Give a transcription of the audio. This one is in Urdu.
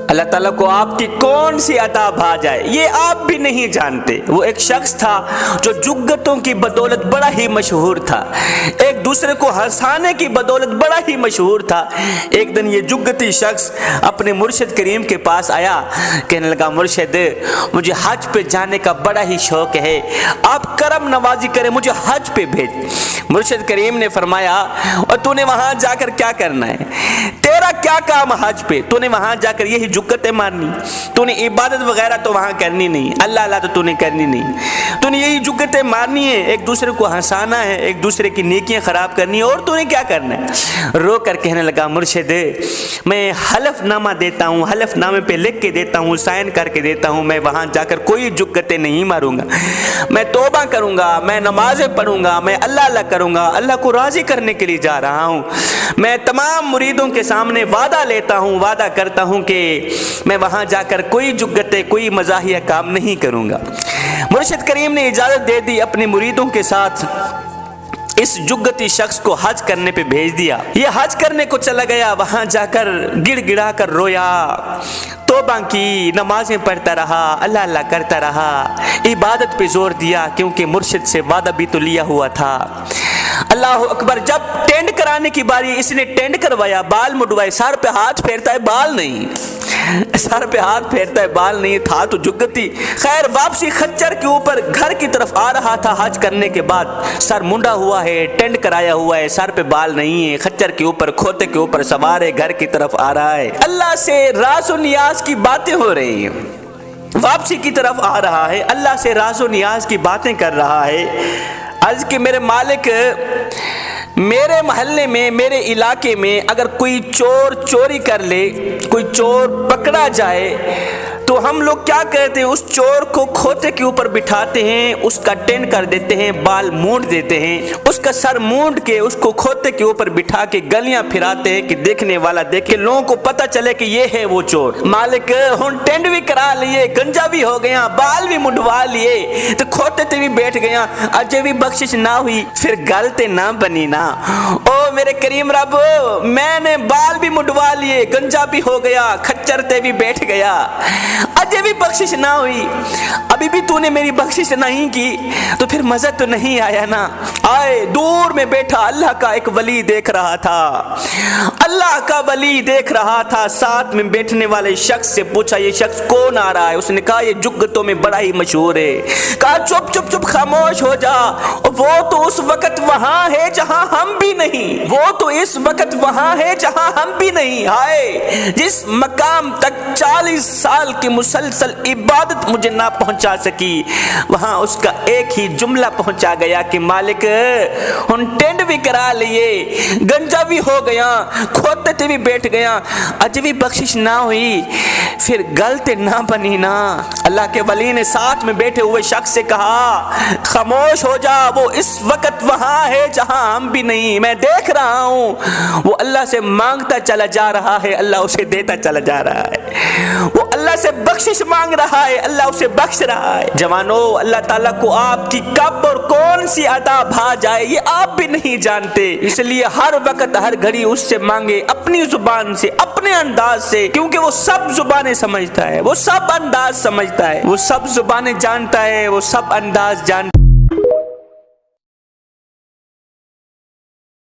اللہ تعالیٰ کو آپ کی کون سی عطا بھا جائے یہ آپ بھی نہیں جانتے۔ وہ ایک شخص تھا جو جگتوں کی بدولت بڑا ہی مشہور تھا، ایک دوسرے کو ہنسانے کی بدولت بڑا ہی مشہور تھا۔ ایک دن یہ جگتی شخص اپنے مرشد کریم کے پاس آیا، کہنے لگا مرشد مجھے حج پہ جانے کا بڑا ہی شوق ہے، آپ کرم نوازی کریں مجھے حج پہ بھیج۔ مرشد کریم نے فرمایا اور تو نے وہاں جا کر کیا کرنا ہے، تیرا کیا کام حج پہ، تو نے وہاں جا کر یہی جگتیں مارنی، تو نے عبادت وغیرہ تو وہاں کرنی نہیں، اللہ اللہ تو نے کرنی نہیں، تو نے یہی جگتیں مارنی ہے، ایک دوسرے کو ہنسانا ہے، ایک دوسرے کی نیکیاں خراب کرنی ہے، اور تو نے کیا کرنا ہے۔ رو کر کہنے لگا مرشد میں حلف نامہ دیتا ہوں، حلف نامے پہ لکھ کے دیتا ہوں، سائن کر کے دیتا ہوں، میں وہاں جا کر کوئی جگتیں نہیں ماروں گا، میں توبہ کروں گا، میں نمازیں پڑھوں گا، میں اللہ اللہ کروں گا، اللہ کو راضی کرنے کے لیے جا رہا ہوں، میں تمام مریدوں کے سامنے وعدہ لیتا ہوں، وعدہ کرتا ہوں کہ میں وہاں جا کر کوئی جگتیں کوئی مزاحیہ کام نہیں کروں گا۔ مرشد کریم نے اجازت دے دی، اپنے مریدوں کے ساتھ اس جگتی شخص کو حج کرنے پہ بھیج دیا۔ یہ حج کرنے کو چلا گیا، وہاں جا کر گڑ گڑا کر رویا، توبہ کی، نمازیں پڑھتا رہا، اللہ اللہ کرتا رہا، عبادت پہ زور دیا کیونکہ مرشد سے وعدہ بھی تو لیا ہوا تھا۔ اللہ اکبر، جب ٹینڈ کرانے کی باری، اس نے ٹینڈ کروایا، بال مڈوائے، سر پہ ہاتھ پھیرتا ہے بال نہیں، سر پہ ہاتھ پھیرتا ہے بال نہیں، تھا تو جگتی۔ خیر واپسی خچر کے اوپر گھر کی طرف آ رہا تھا، حج کرنے کے بعد سر منڈا ہوا ہے، ٹینڈ کرایا ہوا ہے، سر پہ بال نہیں ہے، خچر کے اوپر کھوتے کے اوپر سوار ہے، گھر کی طرف آ رہا ہے، اللہ سے راز و نیاز کی باتیں ہو رہی ہیں، واپسی کی طرف آ رہا ہے، اللہ سے راز و نیاز کی باتیں کر رہا ہے۔ عرض کہ میرے مالک، میرے محلے میں، میرے علاقے میں اگر کوئی چور چوری کر لے، کوئی چور پکڑا جائے تو ہم لوگ کیا کہتے ہیں، اس چور کو کھوتے کے اوپر بٹھاتے ہیں، اس کا ٹینڈ کر دیتے ہیں، بال مونڈ دیتے ہیں، اس کا سر مونڈ کے اس کو کھوتے کے اوپر بٹھا کے گلیاں پھراتے ہیں کہ دیکھنے والا دیکھے، لوگوں کو پتہ چلے کہ یہ ہے وہ چور۔ مالک ہن ٹینڈ بھی کرا لیے، گنجا بھی ہو گیا، بال بھی منڈوا لیے، تو کھوتے تے بھی بیٹھ گیا، اجے بھی بخشش نہ ہوئی، پھر گل تے نہ بنی نا۔ او میرے کریم رب، میں نے بال بھی منڈوا لیے، گنجا بھی ہو گیا، کھچر تے بھی بیٹھ گیا، اجے بھی بخشش نہ ہوئی، ابھی بھی تو نے میری بخشش نہیں کی، تو پھر مزہ تو نہیں آیا نا۔ آئے دور میں بیٹھا اللہ کا ایک ولی دیکھ رہا تھا، اللہ کا ولی دیکھ رہا تھا، ساتھ میں بیٹھنے والے شخص سے پوچھا یہ شخص کون آ رہا ہے؟ اس نے کہا یہ جگتوں میں بڑا ہی مشہور ہے۔ کہا چپ چپ چپ، خاموش ہو جا، وہ تو اس وقت وہاں ہے جہاں ہم بھی نہیں، وہ تو اس وقت وہاں ہے جہاں ہم بھی نہیں۔ ہائے جس مقام تک 40 سال کی مسلسل عبادت مجھے نہ پہنچا سکی، وہاں اس کا ایک ہی جملہ پہنچا گیا کہ مالک ہن ٹینڈ بھی کرا لیے، گنجا بھی ہو گیا، کھوتے تے بھی بیٹھ گیا، اج بھی بخشش نہ ہوئی، پھر غلط نہ بنی نا۔ اللہ کے ولی نے ساتھ میں بیٹھے ہوئے شخص سے کہا خاموش ہو جا، وہ اس وقت وہاں ہے جہاں ہم بھی نہیں، میں دیکھ رہا ہوں، وہ اللہ سے مانگتا چلا جا رہا ہے، اللہ اسے دیتا چلا جا رہا ہے، وہ اللہ سے بخشش مانگ رہا ہے، اللہ اسے بخش رہا ہے۔ جوانو، اللہ تعالیٰ کو آپ کی کب اور کون سی عطا بھا جائے یہ آپ بھی نہیں جانتے، اس لیے ہر وقت ہر گھڑی اس سے مانگے، اپنی زبان سے، اپنے انداز سے، کیونکہ وہ سب زبانیں سمجھتا ہے، وہ سب انداز سمجھتا ہے، وہ سب زبانیں جانتا ہے، وہ سب انداز جانتا ہے۔